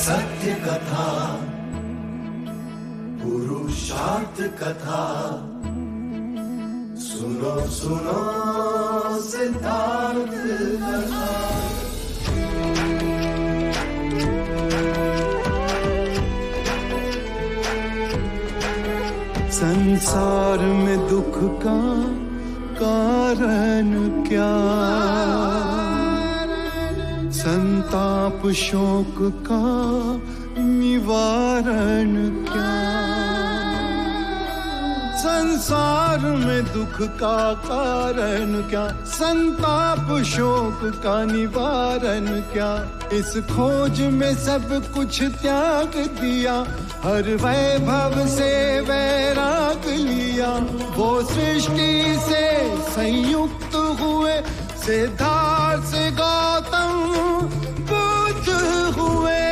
सत्य कथा, पुरुषार्थ कथा, सुनो सुनो सिद्धार्थ कथा। संसार में दुख का कारण क्या, संताप शोक का निवारण क्या। संसार में दुख का कारण क्या, संताप शोक का निवारण क्या। इस खोज में सब कुछ त्याग दिया, हर वैभव से वैराग लिया। वो सृष्टि से संयुक्त हुए, सिद्धार्थ से गौतम बुद्ध हुए।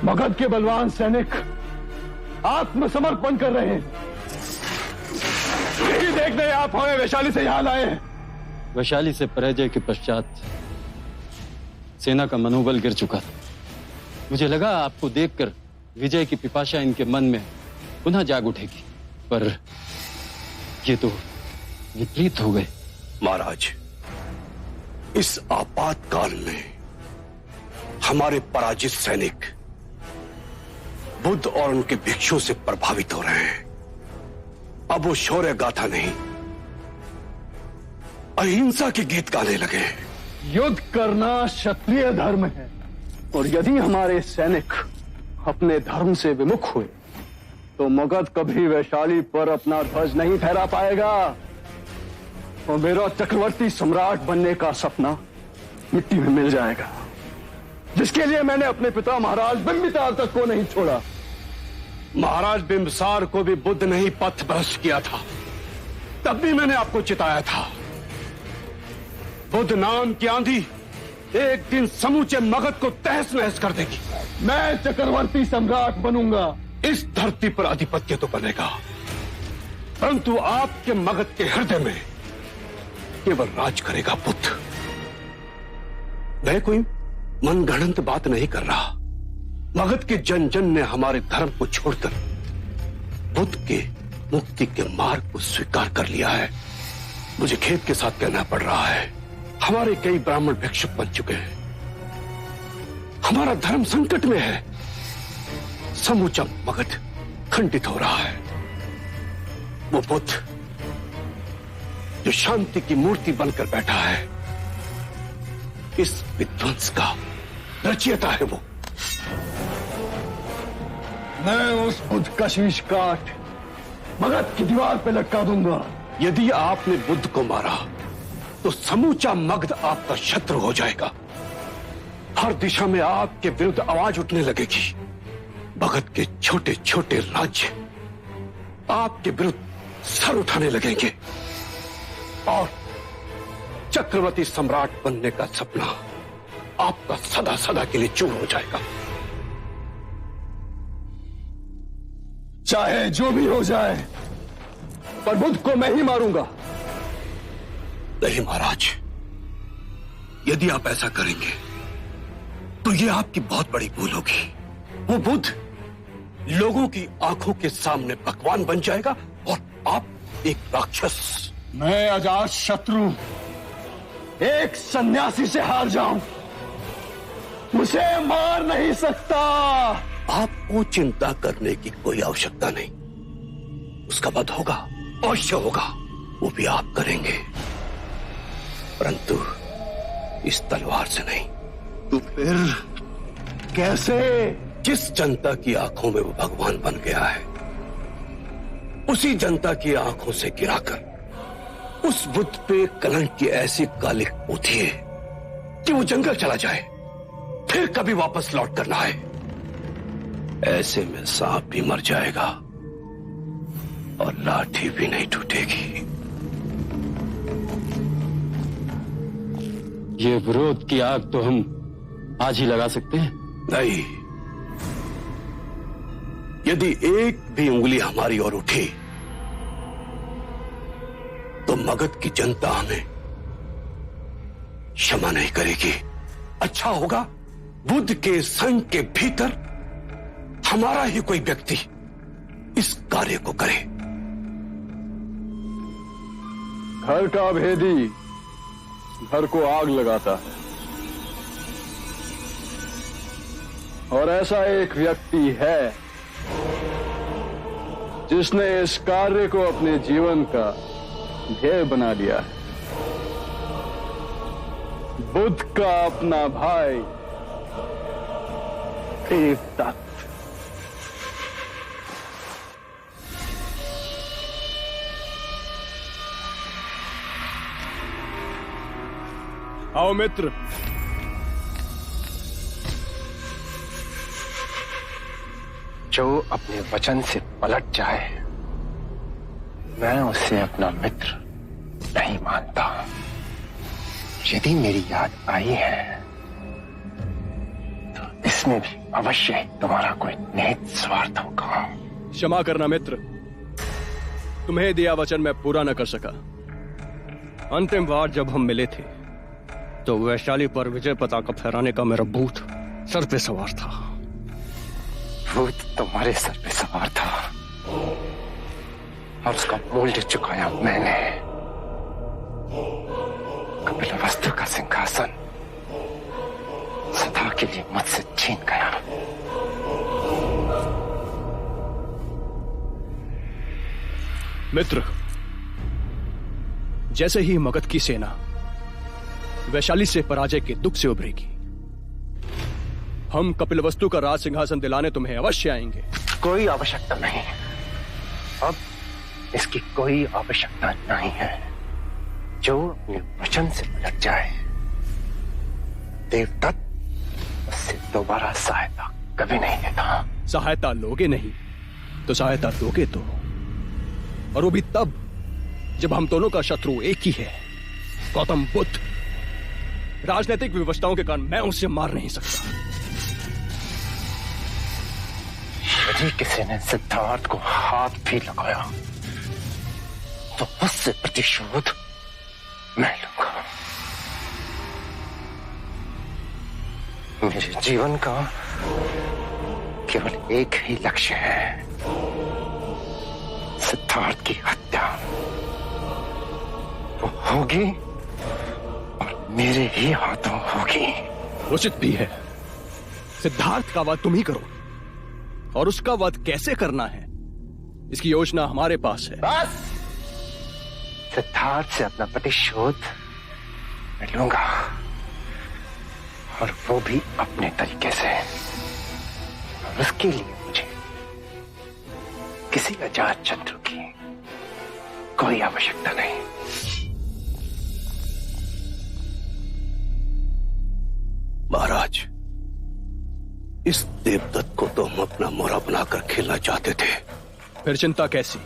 मगध के बलवान सैनिक आत्मसमर्पण कर रहे हैं। यही देखने आप हमें वैशाली से यहां लाए हैं। वैशाली से पराजय के पश्चात सेना का मनोबल गिर चुका था। मुझे लगा आपको देखकर विजय की पिपाशा इनके मन में पुनः जाग उठेगी, पर ये तो विपरीत हो गए। महाराज, इस आपातकाल में हमारे पराजित सैनिक बुद्ध और उनके भिक्षुओं से प्रभावित हो रहे हैं। अब वो शौर्य गाथा नहीं, अहिंसा के गीत गाने लगे हैं। युद्ध करना क्षत्रिय धर्म है, और यदि हमारे सैनिक अपने धर्म से विमुख हुए तो मगध कभी वैशाली पर अपना ध्वज नहीं फहरा पाएगा, और मेरा चक्रवर्ती सम्राट बनने का सपना मिट्टी में मिल जाएगा, जिसके लिए मैंने अपने पिता महाराज बिंबिसार तक को नहीं छोड़ा। महाराज बिंबिसार को भी बुद्ध ने ही पथ भ्रष्ट किया था, तब भी मैंने आपको चिताया था। बुद्ध नाम की आंधी एक दिन समूचे मगध को तहस नहस कर देगी। मैं चक्रवर्ती सम्राट बनूंगा। इस धरती पर आधिपत्य तो बनेगा, परंतु आपके मगध के हृदय में केवल राज करेगा बुद्ध। मैं कोई मनगढ़ंत बात नहीं कर रहा। मगध के जन जन ने हमारे धर्म को छोड़कर बुद्ध के मुक्ति के मार्ग को स्वीकार कर लिया है। मुझे खेद के साथ कहना पड़ रहा है, हमारे कई ब्राह्मण भिक्षुक बन चुके हैं। हमारा धर्म संकट में है। समूचा मगध खंडित हो रहा है। वो बुद्ध जो शांति की मूर्ति बनकर बैठा है, इस विध्वंस का रचयिता है वो। मैं उस बुद्ध का शीश काट मगध की दीवार पे लटका दूंगा। यदि आपने बुद्ध को मारा तो समूचा मगध आपका शत्रु हो जाएगा। हर दिशा में आपके विरुद्ध आवाज उठने लगेगी। मगध के छोटे छोटे राज्य आपके विरुद्ध सर उठाने लगेंगे, और चक्रवर्ती सम्राट बनने का सपना आपका सदा सदा के लिए चूर हो जाएगा। चाहे जो भी हो जाए, पर बुद्ध को मैं ही मारूंगा। नहीं महाराज, यदि आप ऐसा करेंगे तो यह आपकी बहुत बड़ी भूल होगी। वो बुद्ध लोगों की आंखों के सामने भगवान बन जाएगा और आप एक राक्षस। मैं अजात शत्रु एक सन्यासी से हार जाऊं, मुझे मार नहीं सकता। आपको चिंता करने की कोई आवश्यकता नहीं। उसका वध होगा, अवश्य होगा, वो भी आप करेंगे, परंतु इस तलवार से नहीं। तो फिर कैसे? जिस जनता की आंखों में वो भगवान बन गया है, उसी जनता की आंखों से गिराकर उस बुद्ध पे कलंक की ऐसी कालिक पोथिए कि वो जंगल चला जाए, फिर कभी वापस लौट कर ना आए। ऐसे में सांप भी मर जाएगा और लाठी भी नहीं टूटेगी। ये विरोध की आग तो हम आज ही लगा सकते हैं। नहीं, यदि एक भी उंगली हमारी ओर उठी तो मगध की जनता हमें क्षमा नहीं करेगी। अच्छा होगा बुद्ध के संघ के भीतर हमारा ही कोई व्यक्ति इस कार्य को करे। घर का भेदी घर को आग लगाता है, और ऐसा एक व्यक्ति है जिसने इस कार्य को अपने जीवन का ध्येय बना लिया है। बुद्ध का अपना भाई देवदत्त। आओ मित्र, जो अपने वचन से पलट जाए मैं उसे अपना मित्र नहीं मानता। यदि मेरी याद आई है तो इसमें भी अवश्य ही तुम्हारा कोई निहित स्वार्थ होगा। क्षमा करना मित्र, तुम्हें दिया वचन मैं पूरा न कर सका। अंतिम बार जब हम मिले थे तो वैशाली पर विजय पताका फहराने का मेरा भूत सर पे सवार था। भूत तुम्हारे सर पे सवार था और उसका मूल्य चुकाया मैंने। कपिलवस्तु का सिंहासन सदा के लिए मुझसे छीन गया। मित्र, जैसे ही मगध की सेना वैशाली से पराजय के दुख से उभरेगी, हम कपिलवस्तु का राज सिंहासन दिलाने तुम्हें अवश्य आएंगे। कोई आवश्यकता नहीं, अब इसकी कोई आवश्यकता नहीं है। जो अपने वचन से पलट जाए देवदत्त उससे दोबारा सहायता कभी नहीं देता। सहायता लोगे नहीं तो सहायता दोगे तो, और वो भी तब जब हम दोनों का शत्रु एक ही है, गौतम बुद्ध। राजनीतिक विवशताओं के कारण मैं उसे मार नहीं सकता। यदि किसी ने सिद्धार्थ को हाथ भी लगाया तो उससे प्रतिशोध मैं लूंगा। मेरे जीवन का केवल एक ही लक्ष्य है, सिद्धार्थ की हत्या। वो होगी और मेरे ही हाथों होगी। उचित भी है, सिद्धार्थ का वध तुम ही करो, और उसका वध कैसे करना है इसकी योजना हमारे पास है। बस सिद्धार्थ से अपना प्रतिशोध मैं लूंगा, और वो भी अपने तरीके से। और उसके लिए मुझे किसी अजात शत्रु की कोई आवश्यकता नहीं। महाराज, इस देवदत्त को तो हम अपना मोहरा बनाकर खेलना चाहते थे। फिर चिंता कैसी?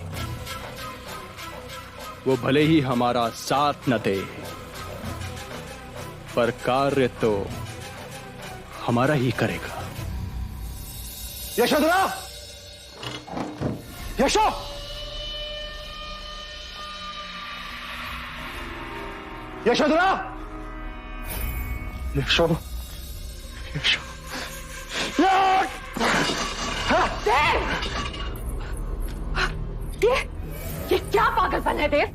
वो भले ही हमारा साथ न दे, पर कार्य तो हमारा ही करेगा। यशोधरा! यशो! यशोधरा! यशो, यशो, ये क्या पागलपन है देव?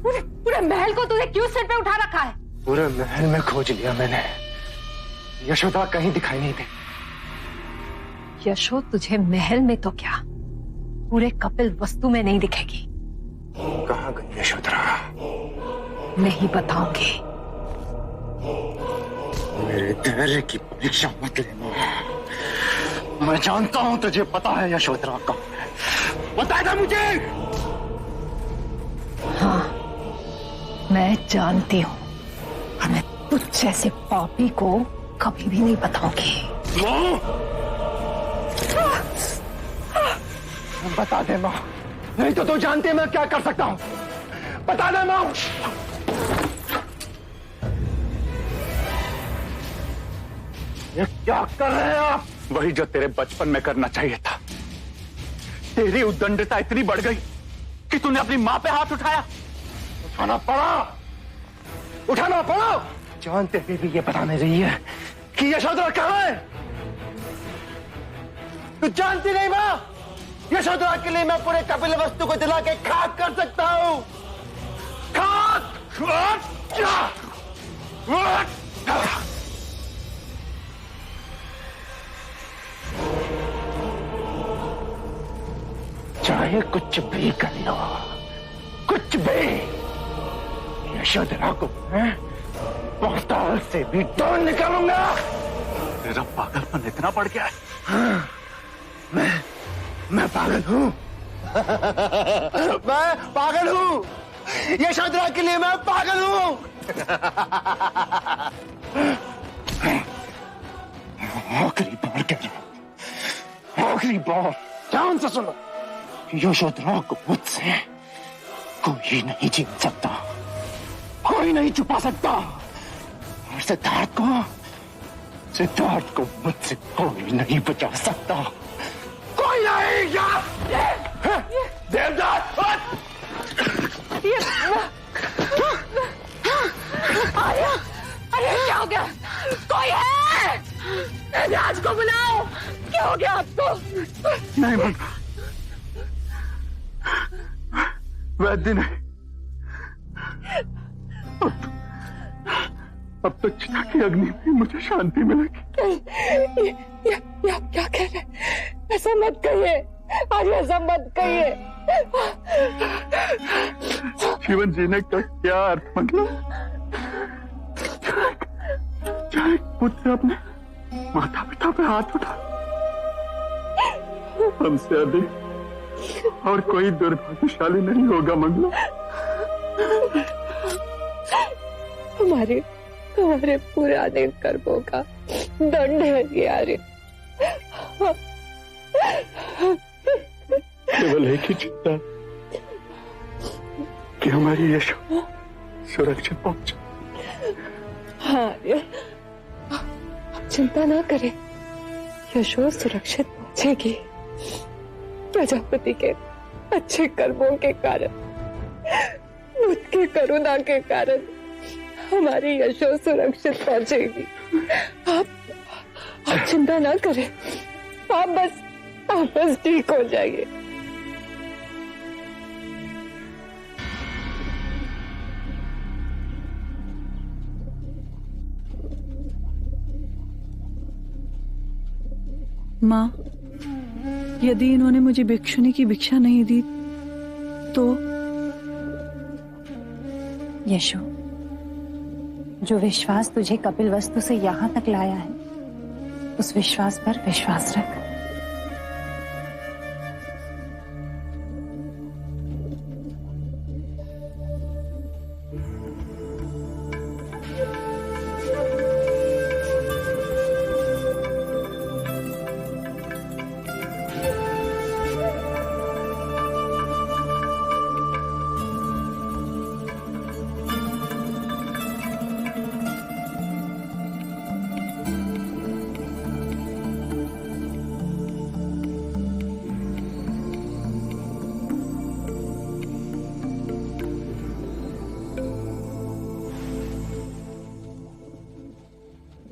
पूरे महल को तूने क्यों सिर पे उठा रखा है? पूरे महल में खोज लिया मैंने, यशोदा कहीं दिखाई नहीं दे। यशो, तुझे महल में तो क्या, पूरे कपिल वस्तु में नहीं दिखेगी। कहाँ गई यशोधरा? नहीं बताऊंगी। मेरे धैर्य की परीक्षा मत लेना। मैं जानता हूं तुझे पता है यशोधरा का। बताएगा मुझे? हाँ, मैं जानती हूँ, और मैं तुझ जैसे पापी को कभी भी नहीं बताऊंगी। माँ! बता दे माँ, नहीं तो तू जानती है मैं क्या कर सकता हूँ। बता दे माँ। ये क्या कर रहे हैं आप? वही जो तेरे बचपन में करना चाहिए था। तेरी उद्दंडता इतनी बढ़ गई कि तूने अपनी मां पे हाथ उठाया। उठाना पड़ा, उठाना पड़ा। जानते हुए भी ये बताने रही है कि यशोधरा कहाँ है। तू जानती नहीं मां, यशोधरा के लिए मैं पूरे कपिल वस्तु को जला के खाक कर सकता हूं। खाक। चाहे कुछ भी कर लो, कुछ भी, यशोधरा को मैं पाताल से भी ढूंढ निकालूंगा। तेरा पागलपन इतना बढ़ गया है। हाँ, मैं पागल हूं। मैं पागल हूं। यशोधरा के लिए मैं पागल हूं। आखिरी बार कह रहा हूं, आखिरी बार ध्यान से सुनो। यशोधरा को मुझसे कोई नहीं छीन सकता, कोई नहीं छुपा सकता। और सिद्धार्थ को मुझसे कोई नहीं बचा सकता, कोई नहीं। देवदास, आर्या, अरे क्या हो गया? कोई है? राज को बुलाओ। क्या हो गया आपको? नहीं मंगा, वैद्य नहीं। अब तो चिता की अग्नि में मुझे शांति मिलेगी। ये आप क्या कह रहे हैं? ऐसा मत कहिए आर्या, ऐसा मत कहिए। जीवन जीने का क्या अर्थ? मतलब चाहे पुत्र अपने माता पिता पे हाथ उठा, हमसे अधिक और कोई दुर्भाग्यशाली नहीं होगा मंगला। हमारे पुराने कर्मों का दंड है ये आर्य। केवल एक ही चिंता कि हमारी यशो सुरक्षित पहुंचे। हाँ आर्य, आप चिंता ना करें, यशो सुरक्षित पहुंचेगी। प्रजापति के अच्छे कर्मों के कारण, उसकी करुणा के कारण हमारी यशो सुरक्षित पहुंचेगी। आप चिंता ना करें, आप बस ठीक हो जाइए। माँ, यदि इन्होंने मुझे भिक्षुनी की भिक्षा नहीं दी तो? यशो, जो विश्वास तुझे कपिल वस्तु से यहाँ तक लाया है, उस विश्वास पर विश्वास रख।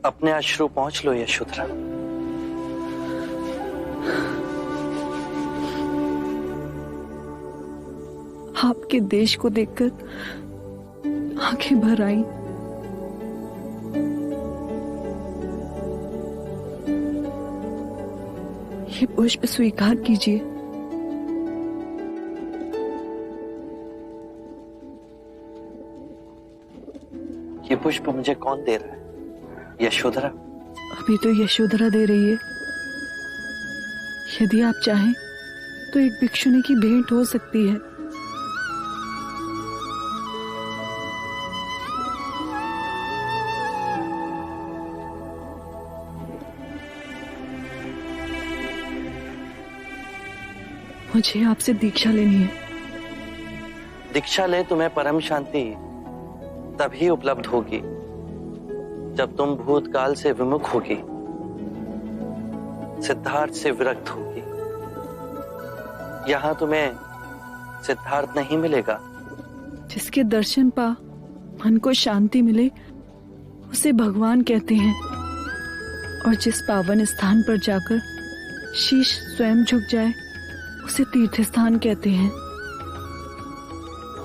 अपने अश्रु पहुंच लो यशोधरा। आपके देश को देखकर आंखें भर आई। ये पुष्प स्वीकार कीजिए। ये पुष्प मुझे कौन दे रहा है? यशोधरा। अभी तो यशोधरा दे रही है। यदि आप चाहें तो एक भिक्षुनी की भेंट हो सकती है। मुझे आपसे दीक्षा लेनी है। दीक्षा ले तुम्हें परम शांति तभी उपलब्ध होगी जब तुम भूतकाल से विमुख होगी, सिद्धार्थ से विरक्त होगी। यहां तुम्हें सिद्धार्थ नहीं मिलेगा। जिसके दर्शन पा मन को शांति मिले उसे भगवान कहते हैं, और जिस पावन स्थान पर जाकर शीश स्वयं झुक जाए उसे तीर्थ स्थान कहते हैं।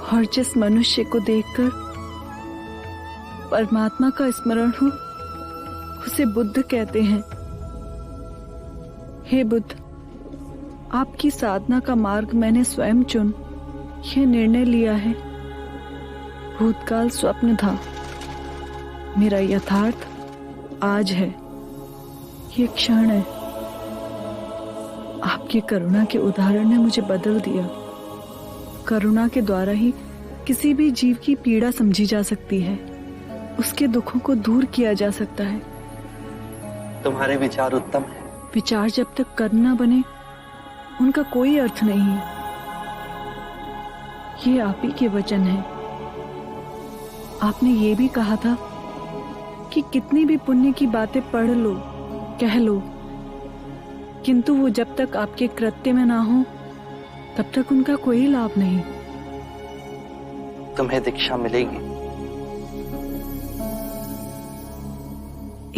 और जिस मनुष्य को देखकर परमात्मा का स्मरण हो उसे बुद्ध कहते हैं। हे बुद्ध, आपकी साधना का मार्ग मैंने स्वयं चुन यह निर्णय लिया है। भूतकाल स्वप्न था, मेरा यथार्थ आज है, ये क्षण है। आपकी करुणा के उदाहरण ने मुझे बदल दिया। करुणा के द्वारा ही किसी भी जीव की पीड़ा समझी जा सकती है, उसके दुखों को दूर किया जा सकता है। तुम्हारे विचार उत्तम है। विचार जब तक कर्म न बने उनका कोई अर्थ नहीं है। ये आप ही के वचन है। आपने ये भी कहा था कि कितनी भी पुण्य की बातें पढ़ लो, कह लो, किंतु वो जब तक आपके कृत्य में ना हो तब तक उनका कोई लाभ नहीं। तुम्हें दीक्षा मिलेगी।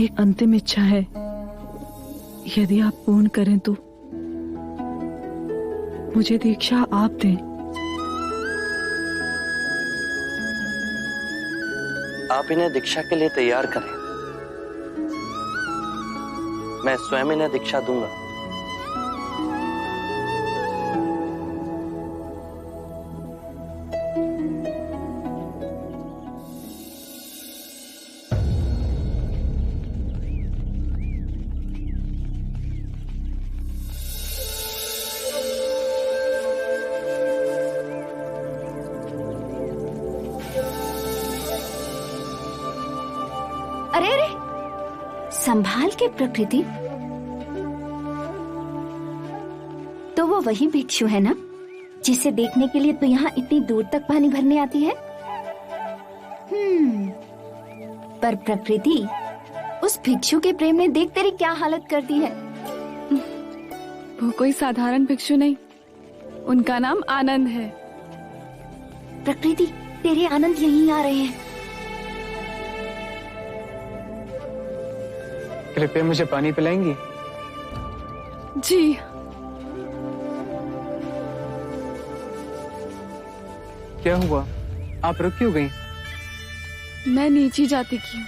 एक अंतिम इच्छा है, यदि आप पूर्ण करें तो मुझे दीक्षा आप दें। आप इन्हें दीक्षा के लिए तैयार करें। मैं स्वयं इन्हें दीक्षा दूंगा। अरे अरे, संभाल के प्रकृति। तो वो वही भिक्षु है ना जिसे देखने के लिए तो यहाँ इतनी दूर तक पानी भरने आती है। पर प्रकृति, उस भिक्षु के प्रेम ने देख तेरी क्या हालत कर दी है। वो कोई साधारण भिक्षु नहीं, उनका नाम आनंद है। प्रकृति, तेरे आनंद यहीं आ रहे हैं। कृपया मुझे पानी पिलाएंगी? जी। क्या हुआ, आप रुक क्यों गई? मैं नीचे जाती क्यों?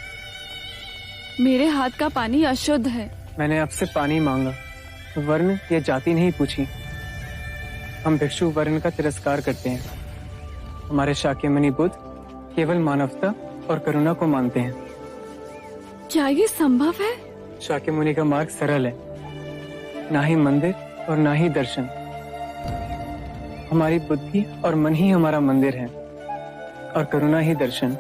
मेरे हाथ का पानी अशुद्ध है। मैंने आपसे पानी मांगा, वर्ण या जाति नहीं पूछी। हम भिक्षु वर्ण का तिरस्कार करते हैं। हमारे शाक्यमुनि बुद्ध केवल मानवता और करुणा को मानते हैं। क्या ये संभव है? शाक्यमुनि का मार्ग सरल है, ना ही मंदिर और ना ही दर्शन। हमारी बुद्धि और मन ही हमारा मंदिर है और करुणा ही दर्शन।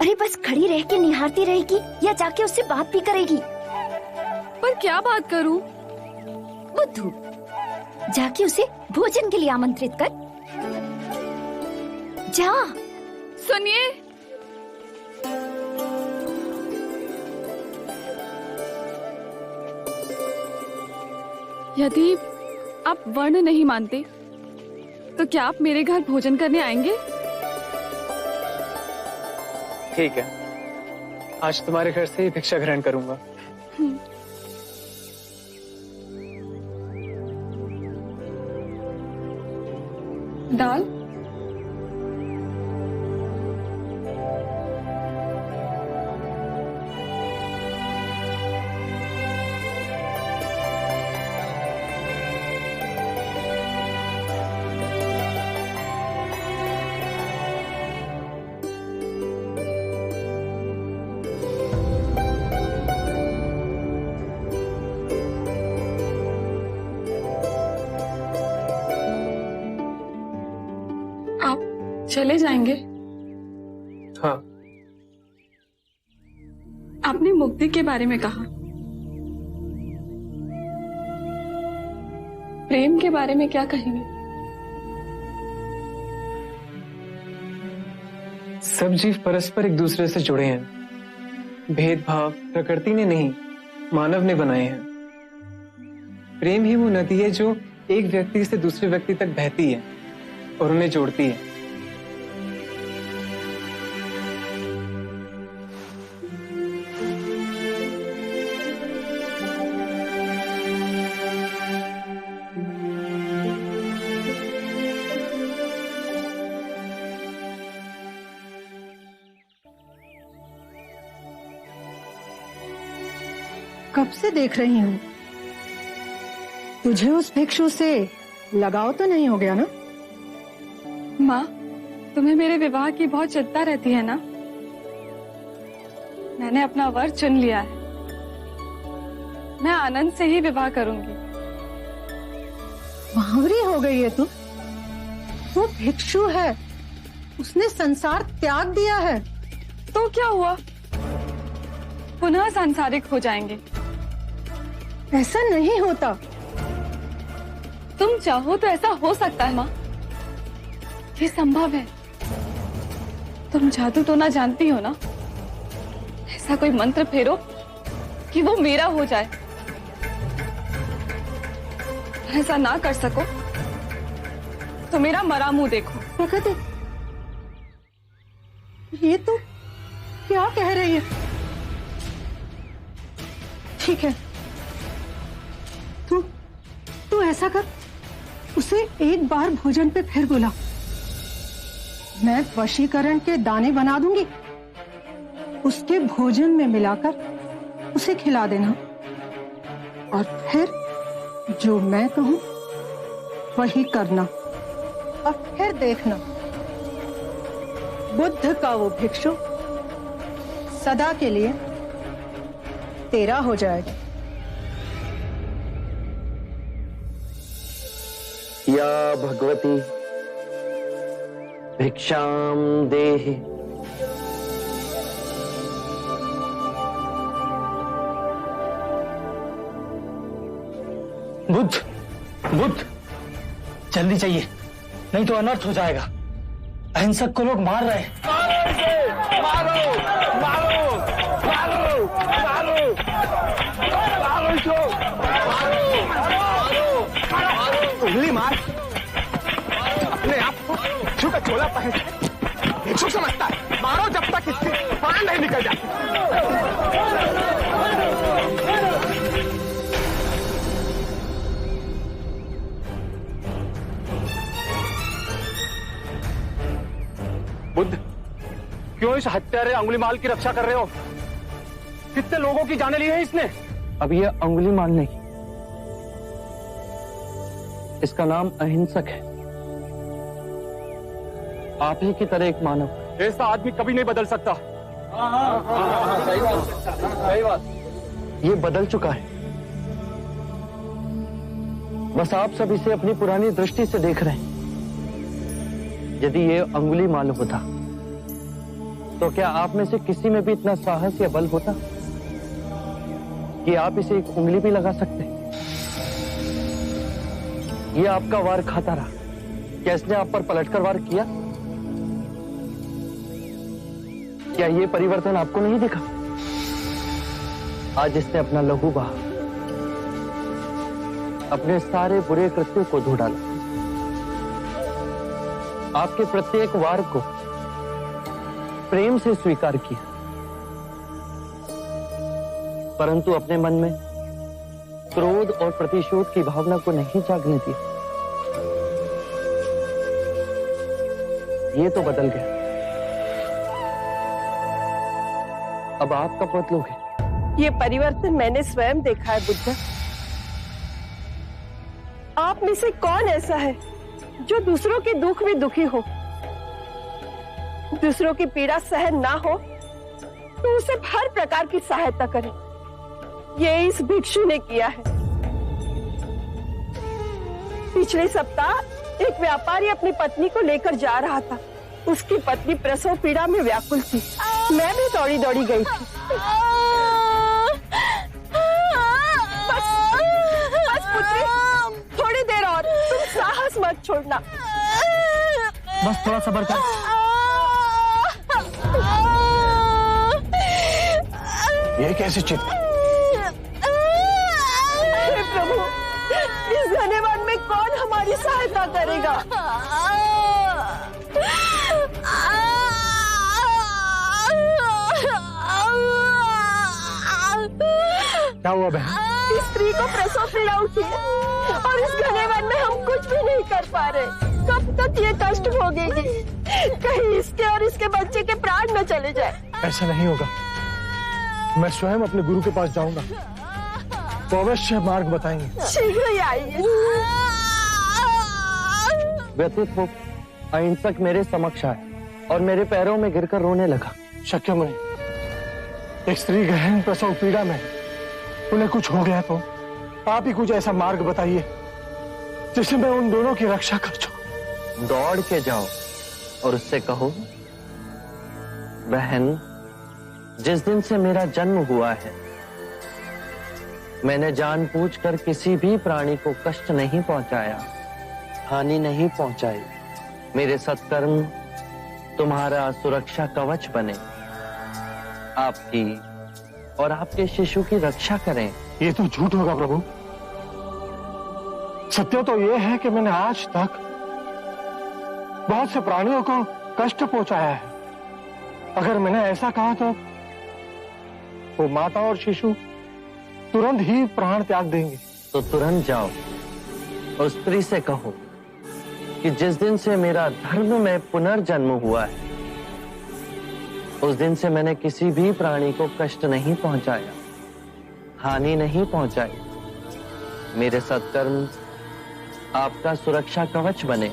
अरे बस खड़ी रह के निहारती रहेगी या जाके उससे बात भी करेगी? पर क्या बात करूं? बुद्धू, जाके उसे भोजन के लिए आमंत्रित कर। जा। सुनिए, यदि आप वर्ण नहीं मानते तो क्या आप मेरे घर भोजन करने आएंगे? ठीक है, आज तुम्हारे घर से ही भिक्षा ग्रहण करूंगा। दाल? चले जाएंगे? हाँ। आपने मुक्ति के बारे में कहा, प्रेम के बारे में क्या कहेंगे? सब जीव परस्पर एक दूसरे से जुड़े हैं। भेदभाव प्रकृति ने नहीं, मानव ने बनाए हैं। प्रेम ही वो नदी है जो एक व्यक्ति से दूसरे व्यक्ति तक बहती है और उन्हें जोड़ती है। कब से देख रही हूँ, तुझे उस भिक्षु से लगाव तो नहीं हो गया ना? माँ, तुम्हें मेरे विवाह की बहुत चिंता रहती है ना? मैंने अपना वर चुन लिया है। मैं आनंद से ही विवाह करूंगी। बावरी हो गई है तू। वो भिक्षु है, उसने संसार त्याग दिया है। तो क्या हुआ, पुनः सांसारिक हो जाएंगे? ऐसा नहीं होता। तुम चाहो तो ऐसा हो सकता है माँ, ये संभव है। तुम जादू तो ना जानती हो ना? ऐसा कोई मंत्र फेरो कि वो मेरा हो जाए। ऐसा ना कर सको तो मेरा मरा मुंह देखो। प्रकृति, ये तो क्या कह रही है? ठीक है, तू ऐसा कर, उसे एक बार भोजन पे फिर बुला। मैं वशीकरण के दाने बना दूंगी, उसके भोजन में मिलाकर उसे खिला देना, और फिर जो मैं कहूं वही करना, और फिर देखना बुद्ध का वो भिक्षु सदा के लिए तेरा हो जाएगा। या भगवती भिक्षाम देहि। बुद्ध, बुद्ध, जल्दी चाहिए, नहीं तो अनर्थ हो जाएगा। अहिंसक को लोग मार रहे हैं। मारो, मारो, मारो, मारो, मारो इसको, उंगली मार, अपने आप को भिक्षु का चोला पहन भिक्षु समझता है। मारो जब तक इसकी प्राण नहीं निकल जाती। बुद्ध, क्यों इस हत्यारे अंगुलीमाल की रक्षा कर रहे हो? कितने लोगों की जाने ली है इसने? अब ये अंगुलीमाल नहीं, इसका नाम अहिंसक है। आप ही की तरह एक मानव। ऐसा आदमी कभी नहीं बदल सकता। सही बात। ये बदल चुका है, बस आप सब इसे अपनी पुरानी दृष्टि से देख रहे हैं। यदि ये अंगुलीमाल होता तो क्या आप में से किसी में भी इतना साहस या बल होता कि आप इसे एक उंगली भी लगा सकते? ये आपका वार खाता रहा, क्या इसने आप पर पलटकर वार किया? क्या ये परिवर्तन आपको नहीं दिखा? आज इसने अपना लहू बहा, अपने सारे बुरे कृत्यों को धो डाला, आपके प्रत्येक वार को प्रेम से स्वीकार किया, परंतु अपने मन में क्रोध और प्रतिशोध की भावना को नहीं जागने दिया। ये तो बदल गया। अब आप कब बदलोगे? ये परिवर्तन मैंने स्वयं देखा है बुद्ध। आप में से कौन ऐसा है जो दूसरों के दुख में दुखी हो, दूसरों की पीड़ा सहन ना हो तो उसे हर प्रकार की सहायता करे? ये इस भिक्षु ने किया है। पिछले सप्ताह एक व्यापारी अपनी पत्नी को लेकर जा रहा था। उसकी पत्नी प्रसव पीड़ा में व्याकुल थी। मैं भी दौड़ी दौड़ी गई थी। बस पुत्री, थोड़ी देर और, तुम साहस मत छोड़ना। बस थोड़ा सब्र कर। ये कैसे चित? हे प्रभु, इस घने वन में कौन हमारी सहायता करेगा? क्या हुआ बहन? इस स्त्री को प्रसव पीड़ा उठी है और इस घने वन में हम कुछ भी नहीं कर पा रहे। कब तक ये कष्ट भोगेगी? कहीं इसके और इसके बच्चे के प्राण न चले जाए। ऐसा नहीं होगा, मैं स्वयं अपने गुरु के पास जाऊंगा, तो अवश्य मार्ग बताएंगे। शीघ्र ही आइए। व्यतीत हो अहिंसक मेरे समक्ष आए और मेरे पैरों में गिरकर रोने लगा। शक्यमुनि, एक स्त्री गहन प्रसव पीड़ा में, उन्हें कुछ हो गया तो आप ही कुछ ऐसा मार्ग बताइए जिससे मैं उन दोनों की रक्षा कर सकूं। दौड़ के जाओ और उससे कहो, बहन, जिस दिन से मेरा जन्म हुआ है मैंने जानबूझकर किसी भी प्राणी को कष्ट नहीं पहुंचाया, हानि नहीं पहुंचाई। मेरे सत्कर्म तुम्हारा सुरक्षा कवच बने, आपकी और आपके शिशु की रक्षा करें। ये तो झूठ होगा प्रभु। सत्य तो ये है कि मैंने आज तक बहुत से प्राणियों को कष्ट पहुंचाया है। अगर मैंने ऐसा कहा तो वो माता और शिशु तुरंत ही प्राण त्याग देंगे। तो तुरंत जाओ और स्त्री से कहो कि जिस दिन से मेरा धर्म में पुनर्जन्म हुआ है उस दिन से मैंने किसी भी प्राणी को कष्ट नहीं पहुंचाया, हानि नहीं पहुंचाई। मेरे सत्कर्म आपका सुरक्षा कवच बने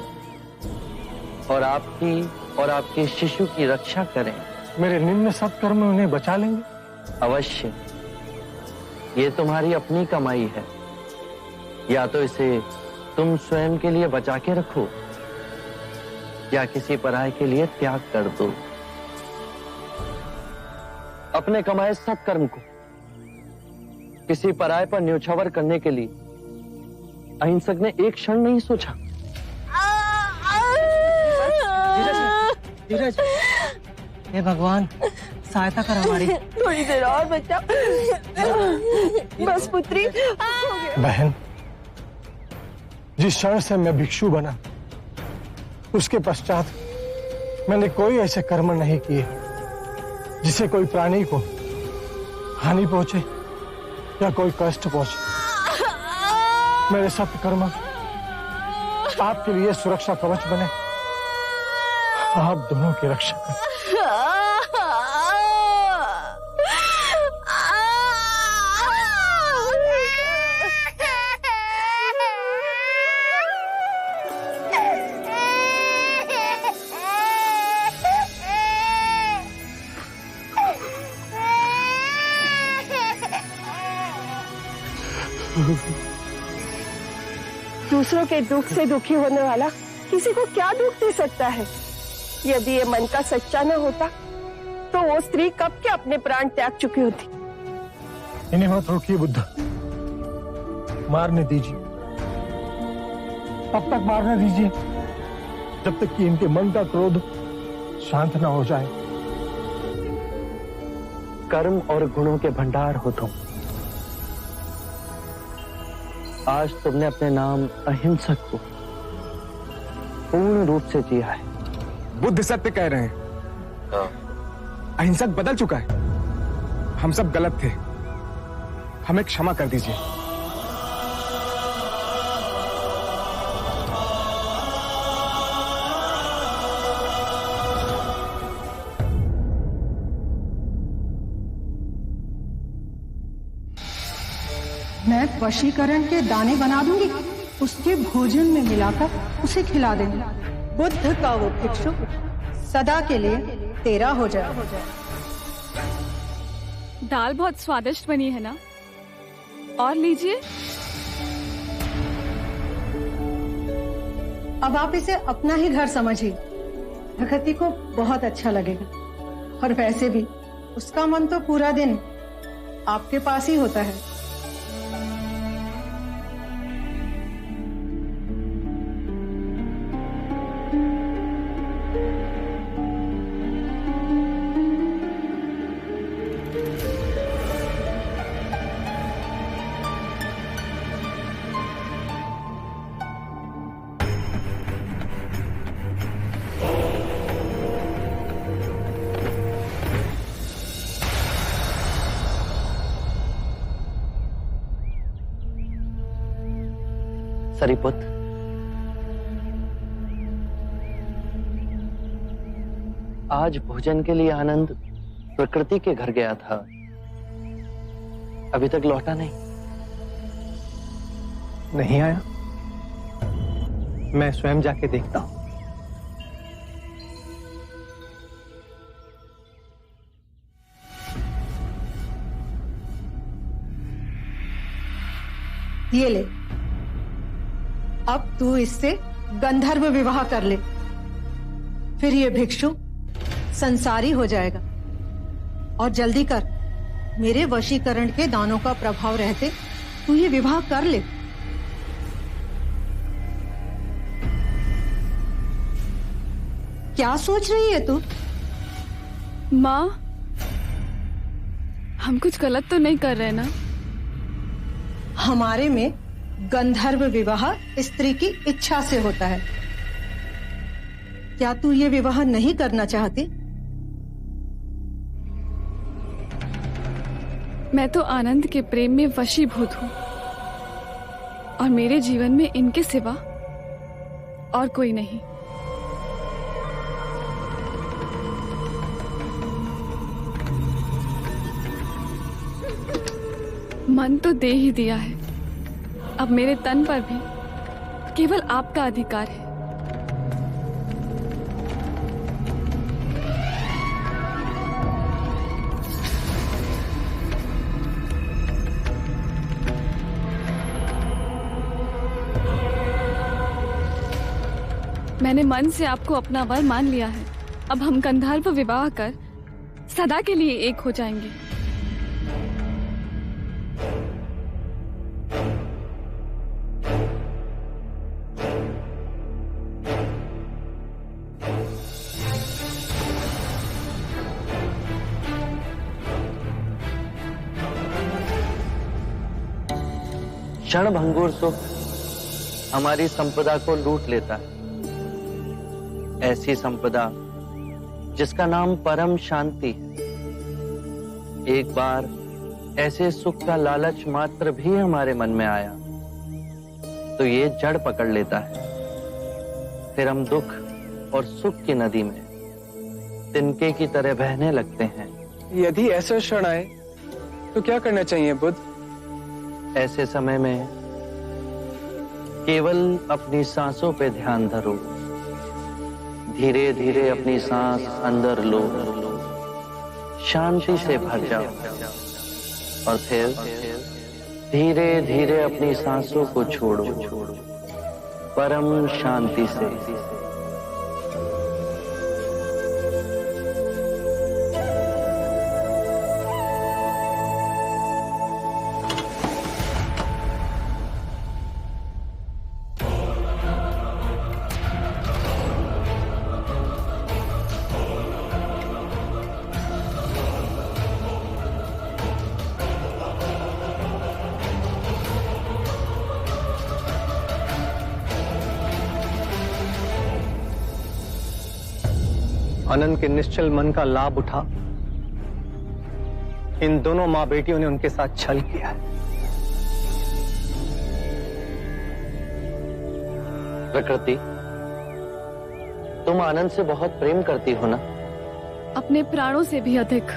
और आपकी और आपके शिशु की रक्षा करें। मेरे निम्न सत्कर्म उन्हें बचा लेंगे? अवश्य। ये तुम्हारी अपनी कमाई है, या तो इसे तुम स्वयं के लिए बचा के रखो या किसी पराये के लिए त्याग कर दो। अपने कमाए सत्कर्म को किसी पराये पर न्योछावर करने के लिए अहिंसक ने एक क्षण नहीं सोचा। धीरज, हे भगवान, सहायता कर हमारी। थोड़ी देर और बच्चा। बस पुत्री। बहन, जिस क्षण से मैं भिक्षु बना उसके पश्चात मैंने कोई ऐसे कर्म नहीं किए जिससे कोई प्राणी को हानि पहुंचे या कोई कष्ट पहुंचे। मेरे सत्कर्म आपके लिए सुरक्षा कवच बने, आप दोनों की रक्षा करें। दूसरों के दुख से दुखी होने वाला किसी को क्या दुख दे सकता है? यदि ये मन का सच्चा न होता तो वो स्त्री कब के अपने प्राण त्याग चुकी होती। इन्हें मत रोकिए बुद्ध, मारने दीजिए। तब तक मारने दीजिए जब तक कि इनके मन का क्रोध शांत न हो जाए। कर्म और गुणों के भंडार हो तुम। आज तुमने अपने नाम अहिंसक को पूर्ण रूप से जिया है। बुद्ध सत्य कह रहे हैं। अहिंसक बदल चुका है। हम सब गलत थे, हमें क्षमा कर दीजिए। मैं वशीकरण के दाने बना दूंगी, उसके भोजन में मिलाकर उसे खिला देंगे। बुद्ध का वो भिक्षु सदा के लिए तेरा हो जाए। दाल बहुत स्वादिष्ट बनी है ना? और लीजिए। अब आप इसे अपना ही घर समझिए। प्रकृति को बहुत अच्छा लगेगा। और वैसे भी उसका मन तो पूरा दिन आपके पास ही होता है। सरीपुत, आज भोजन के लिए आनंद प्रकृति के घर गया था, अभी तक लौटा नहीं। नहीं आया, मैं स्वयं जाके देखता हूं। ये ले, अब तू इससे गंधर्व विवाह कर ले, फिर ये भिक्षु संसारी हो जाएगा। और जल्दी कर, मेरे वशीकरण के दानों का प्रभाव रहते तू ये विवाह कर ले। क्या सोच रही है तू? माँ, हम कुछ गलत तो नहीं कर रहे ना? हमारे में गंधर्व विवाह स्त्री की इच्छा से होता है। क्या तू ये विवाह नहीं करना चाहती? मैं तो आनंद के प्रेम में वशीभूत हूँ और मेरे जीवन में इनके सिवा और कोई नहीं। मन तो दे ही दिया है, अब मेरे तन पर भी केवल आपका अधिकार है। मैंने मन से आपको अपना वर मान लिया है। अब हम गंधर्व विवाह कर सदा के लिए एक हो जाएंगे। क्षणभंगुर सुख हमारी संपदा को लूट लेता है। ऐसी संपदा जिसका नाम परम शांति है। एक बार ऐसे सुख का लालच मात्र भी हमारे मन में आया तो ये जड़ पकड़ लेता है। फिर हम दुख और सुख की नदी में तिनके की तरह बहने लगते हैं। यदि ऐसा क्षण आए तो क्या करना चाहिए बुद्ध? ऐसे समय में केवल अपनी सांसों पे ध्यान धरो। धीरे धीरे अपनी सांस अंदर लो, शांति से भर जाओ और फिर धीरे धीरे अपनी सांसों को छोड़ो परम शांति से। आनंद के निश्चल मन का लाभ उठा इन दोनों मां बेटियों ने उनके साथ छल किया है। प्रकृति, तुम आनंद से बहुत प्रेम करती हो ना? अपने प्राणों से भी अधिक।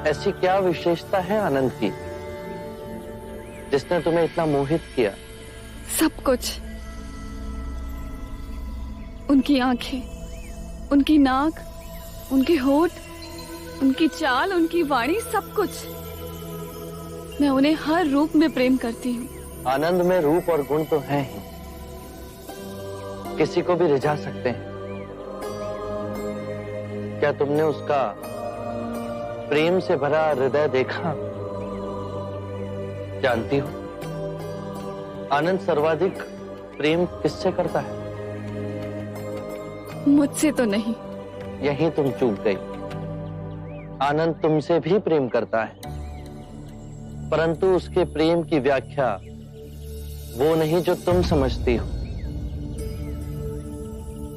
ऐसी क्या विशेषता है आनंद की जिसने तुम्हें इतना मोहित किया? सब कुछ। उनकी आंखें, उनकी नाक, उनके होठ, उनकी चाल, उनकी वाणी, सब कुछ। मैं उन्हें हर रूप में प्रेम करती हूँ। आनंद में रूप और गुण तो हैं ही, किसी को भी रिझा सकते हैं। क्या तुमने उसका प्रेम से भरा हृदय देखा? जानती हो आनंद सर्वाधिक प्रेम किससे करता है? मुझसे तो नहीं। यही तुम चूक गई। आनंद तुमसे भी प्रेम करता है, परंतु उसके प्रेम की व्याख्या वो नहीं जो तुम समझती हो।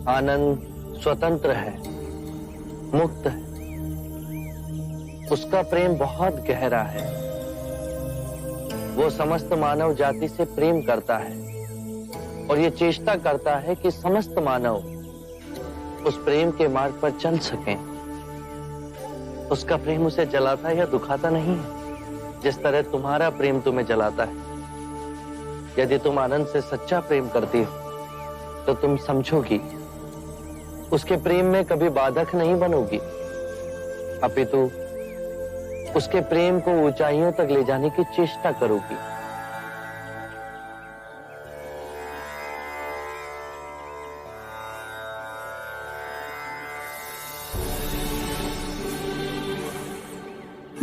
आनंद स्वतंत्र है, मुक्त है। उसका प्रेम बहुत गहरा है। वो समस्त मानव जाति से प्रेम करता है और ये चेष्टा करता है कि समस्त मानव उस प्रेम के मार्ग पर चल सकें। उसका प्रेम उसे जलाता या दुखाता नहीं है, जिस तरह तुम्हारा प्रेम तुम्हें जलाता है। यदि तुम आनंद से सच्चा प्रेम करती हो तो तुम समझोगी उसके प्रेम में कभी बाधक नहीं बनोगी, अपितु उसके प्रेम को ऊंचाइयों तक ले जाने की चेष्टा करोगी।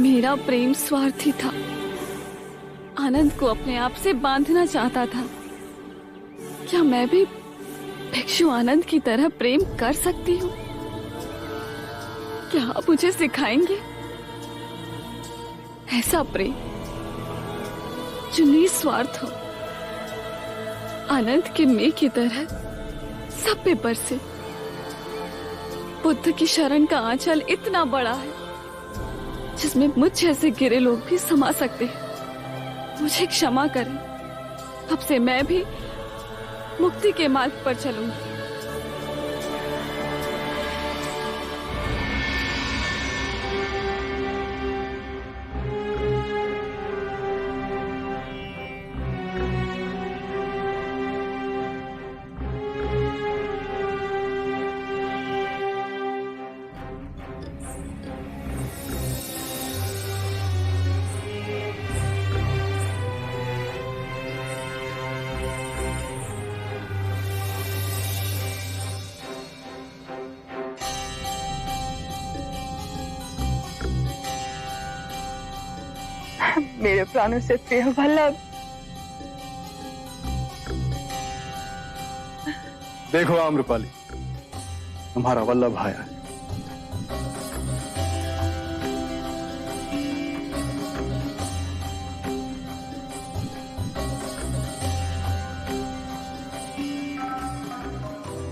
मेरा प्रेम स्वार्थी था, आनंद को अपने आप से बांधना चाहता था। क्या मैं भी भिक्षु आनंद की तरह प्रेम कर सकती हूँ? क्या आप मुझे सिखाएंगे ऐसा प्रेम जो निस्वार्थ हो, आनंद के मेघ की तरह सब पे बरसे? बुद्ध की शरण का आंचल इतना बड़ा है जिसमें मुझ जैसे गिरे लोग भी समा सकते हैं। मुझे क्षमा करें, अब से मैं भी मुक्ति के मार्ग पर चलूंगी। मेरे प्राणों से प्रिय वल्लभ, देखो आम्रपाली, तुम्हारा वल्लभ आया है।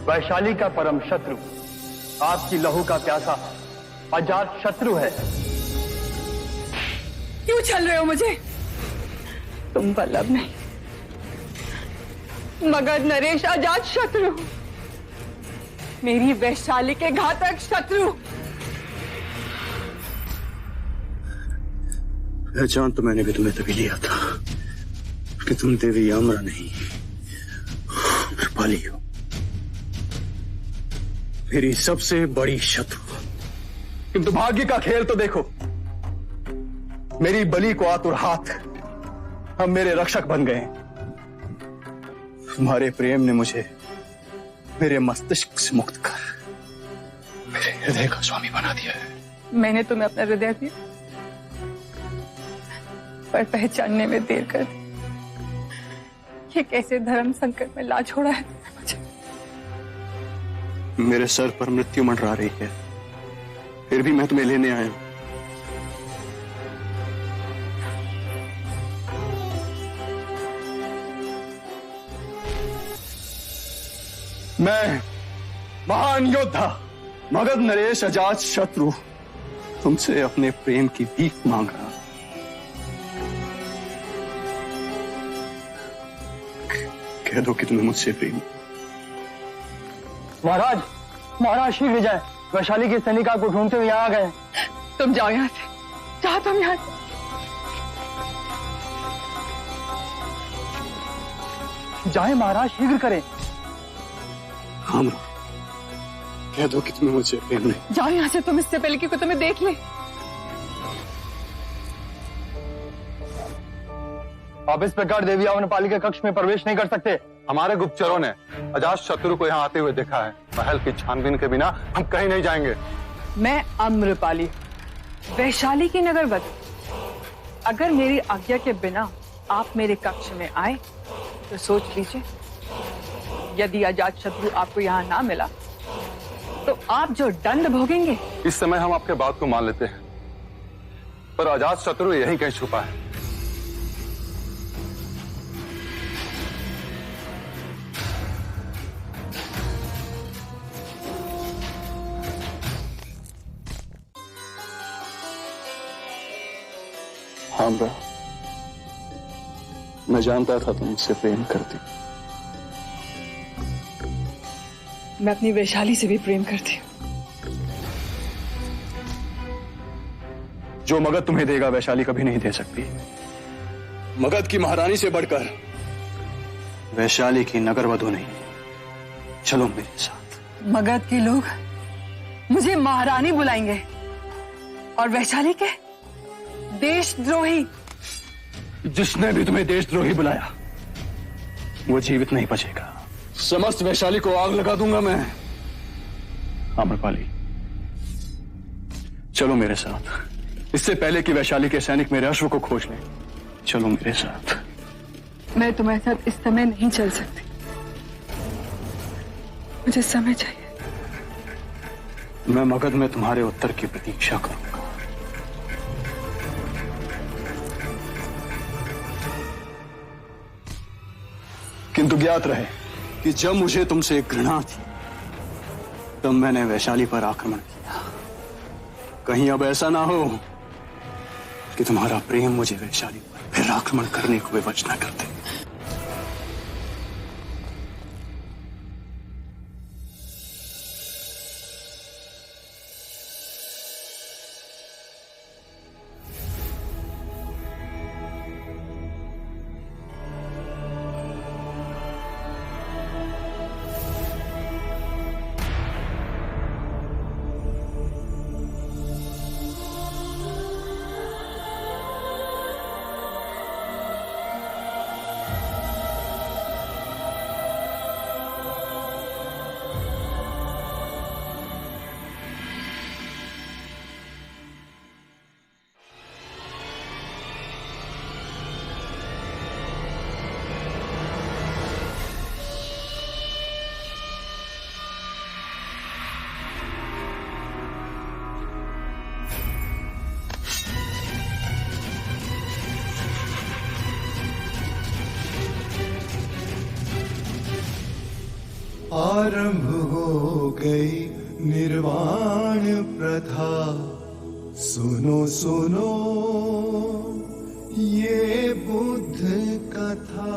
वैशाली का परम शत्रु, आपकी लहू का प्यासा अजात शत्रु है। क्यों छल रहे हो मुझे? तुम वल्लभ नहीं, मगध नरेश अजात शत्रु, मेरी वैशाली के घातक शत्रु। पहचान तो मैंने भी तुम्हें तभी लिया था कि तुम देवी यामरा नहीं, आम्रपाली हो, मेरी सबसे बड़ी शत्रु। किंतु भाग्य का खेल तो देखो, मेरी बलि को आतुर हाथ अब मेरे रक्षक बन गए। तुम्हारे प्रेम ने मुझे मेरे मस्तिष्क से मुक्त कर मेरे हृदय का स्वामी बना दिया है। मैंने तुम्हें अपना हृदय दिया, पर पहचानने में देर कर दी। ये कैसे धर्म संकट में ला छोड़ा है मुझे। मेरे सर पर मृत्यु मंडरा रही है, फिर भी मैं तुम्हें लेने आया हूं। मैं महान योद्धा मगध नरेश अजात शत्रु तुमसे अपने प्रेम की भीख मांग रहा। कह दो कि तुम्हें मुझसे प्रेम। महाराज, महाराज शीघ्र जाए, वैशाली के सैनिका को ढूंढते हुए यहाँ आ गए। तुम जाओ यहाँ से, जाओ तुम यहाँ से। जाए महाराज, शीघ्र करें। हाँ, कह दो कि तुम्हें मुझसे प्रेम नहीं। जाओ यहाँ से तुम, इससे पहले कि कोई तुम्हें देख ले। आप इस प्रकार देवी आम्रपाली के कक्ष में प्रवेश नहीं कर सकते। हमारे गुप्तचरों ने अजात शत्रु को यहाँ आते हुए देखा है। महल की छानबीन के बिना हम कहीं नहीं जाएंगे। मैं अम्रपाली, वैशाली की नगरवधु। अगर मेरी आज्ञा के बिना आप मेरे कक्ष में आए तो सोच लीजिए, यदि अजात शत्रु आपको यहाँ ना मिला तो आप जो दंड भोगेंगे। इस समय हम आपके बात को मान लेते हैं, पर अजात शत्रु यहीं कहीं छुपा है। हामरा, मैं जानता था तुम मुझसे प्रेम करती। मैं अपनी वैशाली से भी प्रेम करती हूँ। जो मगध तुम्हें देगा वैशाली कभी नहीं दे सकती। मगध की महारानी से बढ़कर वैशाली की नगरवधु नहीं। चलो मेरे साथ। मगध के लोग मुझे महारानी बुलाएंगे और वैशाली के देशद्रोही। जिसने भी तुम्हें देशद्रोही बुलाया वो जीवित नहीं बचेगा। समस्त वैशाली को आग लगा दूंगा मैं। आम्रपाली, चलो मेरे साथ, इससे पहले कि वैशाली के सैनिक मेरे अश्व को खोज लें। चलो मेरे साथ। मैं तुम्हारे साथ इस समय नहीं चल सकती, मुझे समय चाहिए। मैं मगध में तुम्हारे उत्तर की प्रतीक्षा करूंगा। किंतु ज्ञात रहे कि जब मुझे तुमसे घृणा थी तब मैंने वैशाली पर आक्रमण किया। कहीं अब ऐसा ना हो कि तुम्हारा प्रेम मुझे वैशाली पर फिर आक्रमण करने को विवश न कर दे। आरंभ हो गई निर्वाण प्रथा। सुनो सुनो ये बुद्ध कथा।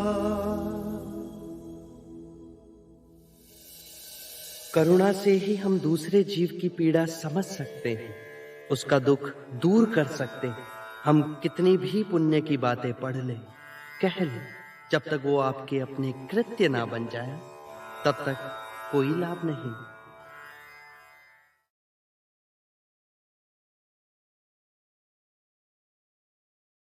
करुणा से ही हम दूसरे जीव की पीड़ा समझ सकते हैं, उसका दुख दूर कर सकते हैं। हम कितनी भी पुण्य की बातें पढ़ लें, कह लें, जब तक वो आपके अपने कृत्य ना बन जाए तब तक कोई लाभ नहीं।